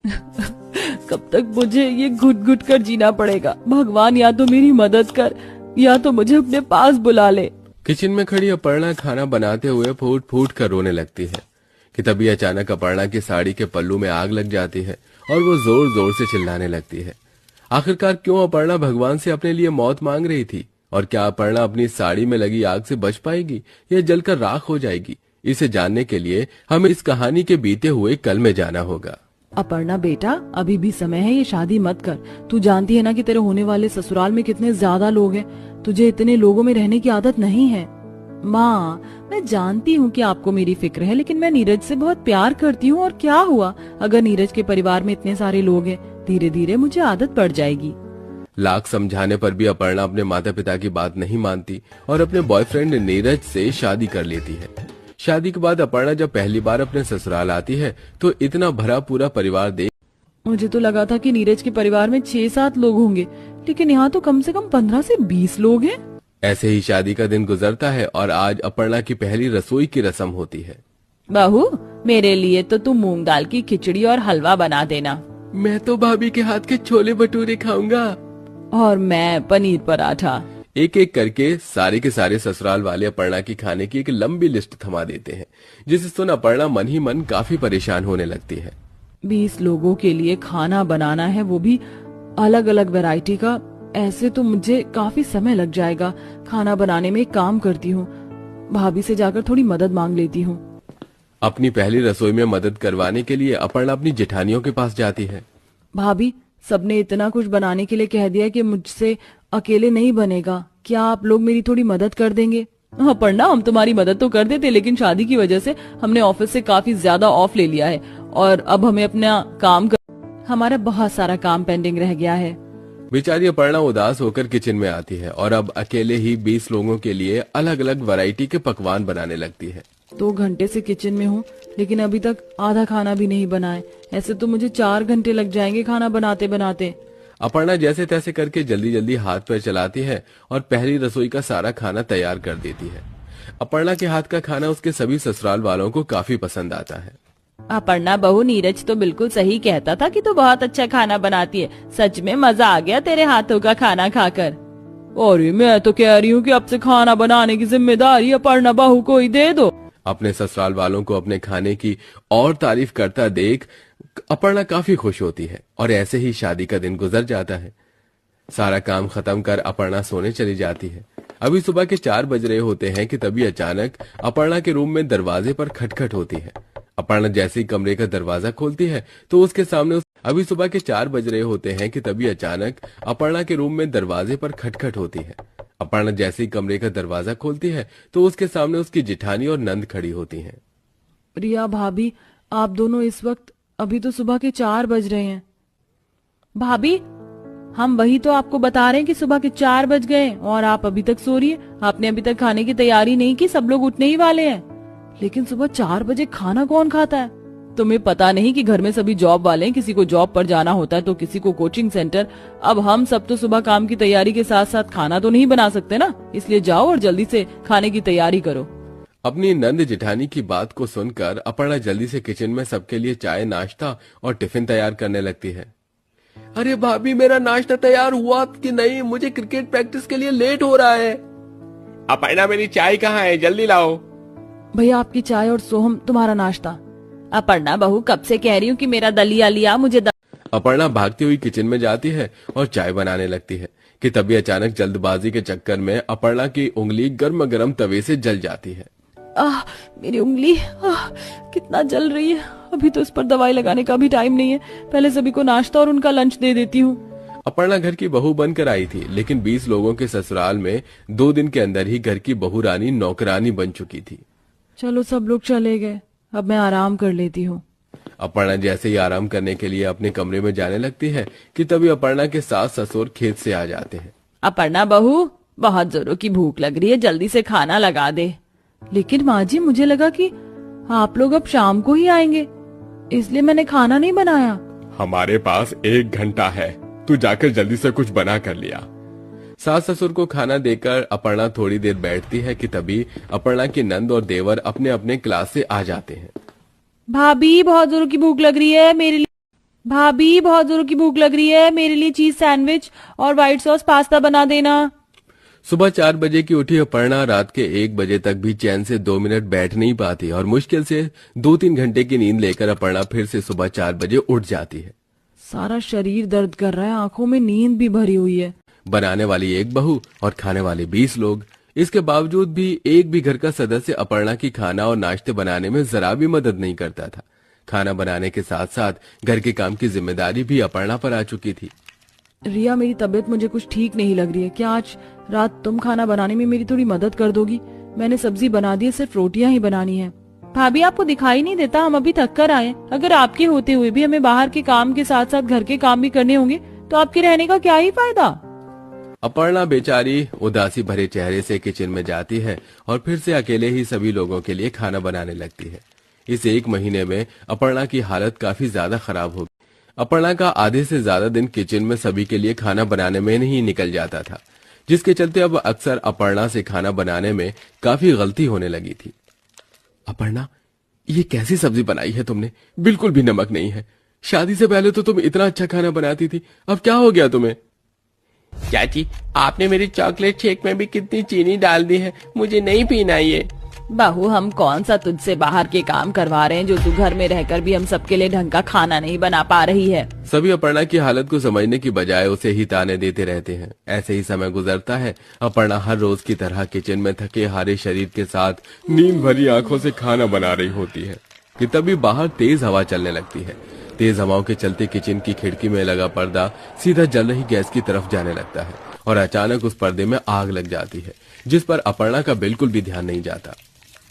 कब तक मुझे ये घुट घुट कर जीना पड़ेगा? भगवान या तो मेरी मदद कर या तो मुझे अपने पास बुला ले। किचन में खड़ी अपर्णा खाना बनाते हुए फूट फूट कर रोने लगती है कि तभी अचानक अपर्णा की साड़ी के पल्लू में आग लग जाती है और वो जोर जोर से चिल्लाने लगती है। आखिरकार क्यों अपर्णा भगवान से अपने लिए मौत मांग रही थी और क्या अपर्णा अपनी साड़ी में लगी आग से बच पाएगी या जलकर राख हो जाएगी? इसे जानने के लिए हमें इस कहानी के बीते हुए कल में जाना होगा। अपर्णा बेटा, अभी भी समय है, ये शादी मत कर। तू जानती है ना कि तेरे होने वाले ससुराल में कितने ज्यादा लोग हैं। तुझे इतने लोगों में रहने की आदत नहीं है। माँ, मैं जानती हूँ कि आपको मेरी फिक्र है, लेकिन मैं नीरज से बहुत प्यार करती हूँ। और क्या हुआ अगर नीरज के परिवार में इतने सारे लोग हैं? धीरे धीरे मुझे आदत पड़ जाएगी। लाख समझाने पर भी अपर्णा अपने माता पिता की बात नहीं मानती और अपने बॉयफ्रेंड नीरज से शादी कर लेती है। शादी के बाद अपर्णा जब पहली बार अपने ससुराल आती है तो इतना भरा पूरा परिवार देख मुझे तो लगा था कि नीरज के परिवार में 6-7 लोग होंगे, लेकिन यहाँ तो कम से कम 15 से 20 लोग हैं। ऐसे ही शादी का दिन गुजरता है और आज अपर्णा की पहली रसोई की रस्म होती है। बहू, मेरे लिए तो तुम मूंग दाल की खिचड़ी और हलवा बना देना। मैं तो भाभी के हाथ के छोले भटूरे खाऊंगा। और मैं पनीर पराठा। एक एक करके सारे के सारे ससुराल वाले अपर्णा की खाने की एक लंबी लिस्ट थमा देते हैं, जिसे सुन अपर्णा मन ही मन काफी परेशान होने लगती है। 20 लोगों के लिए खाना बनाना है, वो भी अलग अलग वैरायटी का। ऐसे तो मुझे काफी समय लग जाएगा। खाना बनाने में एक काम करती हूँ, भाभी से जाकर थोड़ी मदद मांग लेती हूँ। अपनी पहली रसोई में मदद करवाने के लिए अपर्णा अपनी जेठानियों के पास जाती है। भाभी, सबने इतना कुछ बनाने के लिए कह दिया कि मुझसे अकेले नहीं बनेगा। क्या आप लोग मेरी थोड़ी मदद कर देंगे? अपर्णा, हम तुम्हारी मदद तो कर देते, लेकिन शादी की वजह से हमने ऑफिस से काफी ज्यादा ऑफ ले लिया है और अब हमें अपना काम हमारा बहुत सारा काम पेंडिंग रह गया है। बेचारी अपर्णा उदास होकर किचन में आती है और अब अकेले ही 20 लोगों के लिए अलग अलग वैरायटी के पकवान बनाने लगती है। 2 घंटे से किचन में हूँ, लेकिन अभी तक आधा खाना भी नहीं बना है। ऐसे तो मुझे 4 घंटे लग जाएंगे खाना बनाते बनाते। अपर्णा जैसे तैसे करके जल्दी जल्दी हाथ पैर चलाती है और पहली रसोई का सारा खाना तैयार कर देती है। अपर्णा के हाथ का खाना उसके सभी ससुराल वालों को काफी पसंद आता है। अपर्णा बहू, नीरज तो बिल्कुल सही कहता था कि तू बहुत अच्छा खाना बनाती है। सच में मजा आ गया तेरे हाथों का खाना खाकर। और मैं तो कह रही हूँ कि अब से खाना बनाने की जिम्मेदारी अपर्णा बहू को ही दे दो। अपने ससुराल वालों को अपने खाने की और तारीफ करता देख अपर्णा काफी खुश होती है और ऐसे ही शादी का दिन गुजर जाता है। सारा काम खत्म कर अपर्णा सोने चली जाती है। अभी सुबह के 4 बज रहे होते हैं कि तभी अचानक अपर्णा के रूम में दरवाजे पर खटखट होती है। अपर्णा जैसे ही कमरे का दरवाजा खोलती है तो उसके सामने अभी सुबह के 4 बज रहे होते हैं कि तभी अचानक अपर्णा के रूम में दरवाजे पर खटखट होती है। अपर्णा जैसे ही कमरे का दरवाजा खोलती है तो उसके सामने उसकी जेठानी और नंद खड़ी होती हैं। रिया भाभी, आप दोनों इस वक्त, अभी तो सुबह के 4 बज रहे हैं। भाभी, हम वही तो आपको बता रहे हैं कि सुबह के 4 बज गए और आप अभी तक सो रही है। आपने अभी तक खाने की तैयारी नहीं की, सब लोग उठने ही वाले हैं। लेकिन सुबह 4 बजे खाना कौन खाता है? तुम्हें पता नहीं कि घर में सभी जॉब वाले हैं, किसी को जॉब पर जाना होता है तो किसी को कोचिंग सेंटर। अब हम सब तो सुबह काम की तैयारी के साथ साथ खाना तो नहीं बना सकते ना, इसलिए जाओ और जल्दी से खाने की तैयारी करो। अपनी नंद जेठानी की बात को सुनकर अपर्णा जल्दी से किचन में सबके लिए चाय, नाश्ता और टिफिन तैयार करने लगती है। अरे भाभी, मेरा नाश्ता तैयार हुआ कि नहीं? मुझे क्रिकेट प्रैक्टिस के लिए लेट हो रहा है। अपर्णा, मेरी चाय कहाँ है? जल्दी लाओ। भैया, आपकी चाय और सोहम तुम्हारा नाश्ता। अपर्णा बहू, कब से कह रही हूँ कि मेरा दलिया लिया, मुझे अपर्णा भागती हुई किचन में जाती है और चाय बनाने लगती है कि तभी अचानक जल्दबाजी के चक्कर में अपर्णा की उंगली गर्म गर्म तवे से जल जाती है। मेरी उंगली कितना जल रही है। अभी तो इस पर दवाई लगाने का भी टाइम नहीं है। पहले सभी को नाश्ता और उनका लंच दे देती हूँ। अपर्णा घर की बहू बनकर आई थी, लेकिन 20 लोगों के ससुराल में 2 दिन के अंदर ही घर की बहू रानी नौकरानी बन चुकी थी। चलो, सब लोग चले गए, अब मैं आराम कर लेती हूँ। अपर्णा जैसे ही आराम करने के लिए अपने कमरे में जाने लगती है कि तभी अपर्णा के सास ससुर खेत से आ जाते हैं। अपर्णा बहू, बहुत जोरों की भूख लग रही है, जल्दी से खाना लगा दे। लेकिन माँ जी, मुझे लगा कि आप लोग अब शाम को ही आएंगे, इसलिए मैंने खाना नहीं बनाया। हमारे पास 1 घंटा है, तू जाकर जल्दी से कुछ बना कर लिया। सास ससुर को खाना देकर अपर्णा थोड़ी देर बैठती है कि तभी अपर्णा की नंद और देवर अपने अपने क्लास से आ जाते हैं। भाभी, बहुत जोरों की भूख लग रही है मेरे लिए। भाभी बहुत जोरों की भूख लग रही है, मेरे लिए चीज सैंडविच और व्हाइट सॉस पास्ता बना देना। सुबह 4 बजे की उठी अपर्णा रात के 1 बजे तक भी चैन से 2 मिनट बैठ नहीं पाती और मुश्किल से 2-3 घंटे की नींद लेकर अपर्णा फिर से सुबह 4 बजे उठ जाती है। सारा शरीर दर्द कर रहा है, आंखों में नींद भी भरी हुई है। बनाने वाली एक बहू और खाने वाले 20 लोग। इसके बावजूद भी एक भी घर का सदस्य अपर्णा की खाना और नाश्ते बनाने में जरा भी मदद नहीं करता था। खाना बनाने के साथ साथ घर के काम की जिम्मेदारी भी अपर्णा पर आ चुकी थी। रिया, मेरी तबीयत मुझे कुछ ठीक नहीं लग रही है, क्या आज रात तुम खाना बनाने में मेरी थोड़ी मदद कर दोगी? मैंने सब्जी बना दी है, सिर्फ रोटियां ही बनानी है। भाभी आपको दिखाई नहीं देता, हम अभी थक कर आए। अगर आपके होते हुए भी हमें बाहर के काम के साथ साथ घर के काम भी करने होंगे तो आपके रहने का क्या ही फायदा। अपर्णा बेचारी उदासी भरे चेहरे से किचन में जाती है और फिर से अकेले ही सभी लोगों के लिए खाना बनाने लगती है। इस 1 महीने में अपर्णा की हालत काफी ज्यादा खराब हो गई। अपर्णा का आधे से ज्यादा दिन किचन में सभी के लिए खाना बनाने में नहीं निकल जाता था, जिसके चलते अब अक्सर अपर्णा से खाना बनाने में काफी गलती होने लगी थी। अपर्णा, ये कैसी सब्जी बनाई है तुमने? बिल्कुल भी नमक नहीं है। शादी से पहले तो तुम इतना अच्छा खाना बनाती थी, अब क्या हो गया तुम्हें? चाची, आपने मेरी चॉकलेट शेक में भी कितनी चीनी डाल दी है, मुझे नहीं पीना ये। बहू, हम कौन सा तुझसे बाहर के काम करवा रहे हैं जो तू घर में रहकर भी हम सबके लिए ढंग का खाना नहीं बना पा रही है। सभी अपर्णा की हालत को समझने की बजाय उसे ही ताने देते रहते हैं। ऐसे ही समय गुजरता है। अपर्णा हर रोज की तरह किचन में थके हारे शरीर के साथ नींद भरी आंखों से खाना बना रही होती है कि तभी बाहर तेज हवा चलने लगती है। तेज हवाओं के चलते किचन की खिड़की में लगा पर्दा सीधा जल रही गैस की तरफ जाने लगता है और अचानक उस पर्दे में आग लग जाती है, जिस पर अपर्णा का बिल्कुल भी ध्यान नहीं जाता।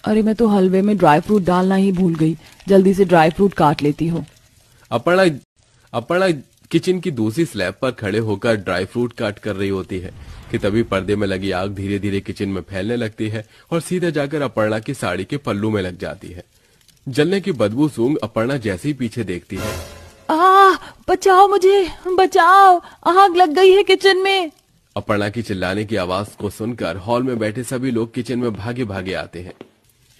अरे, मैं तो हलवे में ड्राई फ्रूट डालना ही भूल गई, जल्दी से ड्राई फ्रूट काट लेती हूँ। अपर्णा किचन की दूसरी स्लैब पर खड़े होकर ड्राई फ्रूट काट कर रही होती है कि तभी पर्दे में लगी आग धीरे धीरे किचन में फैलने लगती है और सीधा जाकर अपर्णा की साड़ी के पल्लू में लग जाती है। जलने की बदबू सूंघ अपर्णा जैसे ही पीछे देखती है। बचाओ मुझे, बचाओ, आग लग गई है किचन में। अपर्णा की चिल्लाने की आवाज को सुनकर हॉल में बैठे सभी लोग किचन में भागे भागे आते हैं।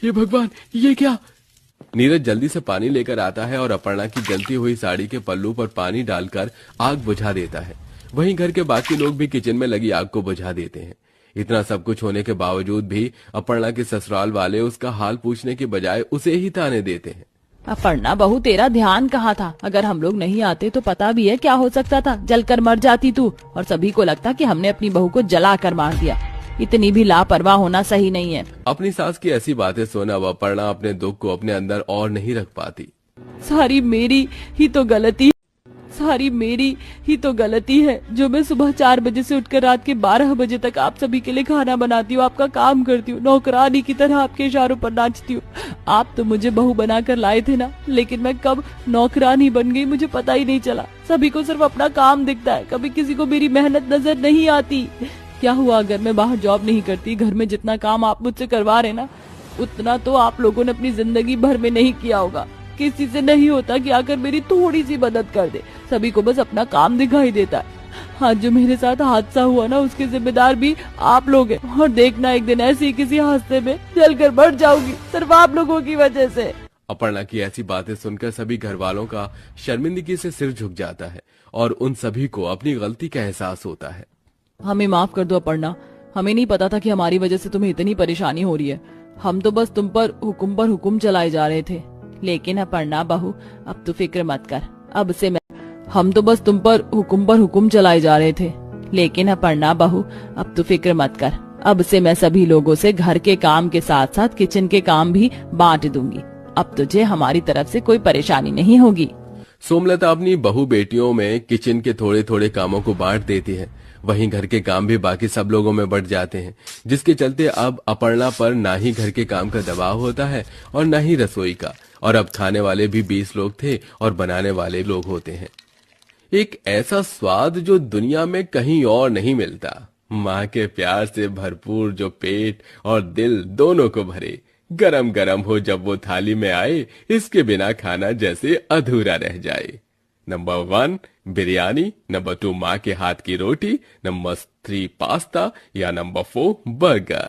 ये भगवान, ये क्या? नीरज जल्दी से पानी लेकर आता है और अपर्णा की जलती हुई साड़ी के पल्लू पर पानी डालकर आग बुझा देता है। वहीं घर के बाकी लोग भी किचन में लगी आग को बुझा देते हैं। इतना सब कुछ होने के बावजूद भी अपर्णा के ससुराल वाले उसका हाल पूछने के बजाय उसे ही ताने देते हैं। अपर्णा बहू, तेरा ध्यान कहाँ था? अगर हम लोग नहीं आते तो पता भी है क्या हो सकता था, जलकर मर जाती तू और सभी को लगता कि हमने अपनी बहू को जला कर मार दिया। इतनी भी लापरवाह होना सही नहीं है। अपनी सास की ऐसी बातें सुन अब अपर्णा अपने दुख को अपने अंदर और नहीं रख पाती। सारी मेरी ही तो गलती है जो मैं सुबह 4 बजे से उठकर रात के 12 बजे तक आप सभी के लिए खाना बनाती हूँ, आपका काम करती हूँ, नौकरानी की तरह आपके इशारों पर नाचती हूँ। आप तो मुझे बहू बनाकर लाए थे ना, लेकिन मैं कब नौकरानी बन गई मुझे पता ही नहीं चला। सभी को सिर्फ अपना काम दिखता है, कभी किसी को मेरी मेहनत नजर नहीं आती। क्या हुआ अगर मैं बाहर जॉब नहीं करती? घर में जितना काम आप मुझसे करवा रहे ना, उतना तो आप लोगों ने अपनी जिंदगी भर में नहीं किया होगा। किसी से नहीं होता कि आकर मेरी थोड़ी सी मदद कर दे। सभी को बस अपना काम दिखाई देता है। हाँ, जो मेरे साथ हादसा हुआ ना, उसके जिम्मेदार भी आप लोग हैं। और देखना, एक दिन ऐसे ही किसी हादसे में जलकर मर जाऊंगी, सिर्फ आप लोगों की वजह से। अपर्णा की ऐसी बातें सुनकर सभी घर वालों का शर्मिंदगी से सिर झुक जाता है और उन सभी को अपनी गलती का एहसास होता है। हमें माफ कर दो अपर्णा, हमें नहीं पता था कि हमारी वजह से तुम्हें इतनी परेशानी हो रही है। हम तो बस तुम पर हुक्म चलाए जा रहे थे। लेकिन अपर्णा बहू, अब तो फिक्र मत कर, अब से मैं हम तो बस तुम पर हुक्म चलाए जा रहे थे। लेकिन अपर्णा बहू, अब तो फिक्र मत कर, अब से मैं सभी लोगों से घर के काम के साथ साथ किचन के काम भी बांट दूंगी। अब तुझे हमारी तरफ से कोई परेशानी नहीं होगी। सोमलता अपनी बहू बेटियों में किचन के थोड़े थोड़े कामों को बांट देती है। वहीं घर के काम भी बाकी सब लोगों में बढ़ जाते हैं, जिसके चलते अब अपर्णा पर ना ही घर के काम का दबाव होता है और ना ही रसोई का। और अब खाने वाले भी 20 लोग थे और बनाने वाले लोग होते हैं। एक ऐसा स्वाद जो दुनिया में कहीं और नहीं मिलता। माँ के प्यार से भरपूर जो पेट और दिल दोनों को भरे, गरम गरम हो जब वो थाली में आए, इसके बिना खाना जैसे अधूरा रह जाए। नंबर 1 बिरयानी, नंबर 2 माँ के हाथ की रोटी, नंबर 3 पास्ता या नंबर 4 बर्गर।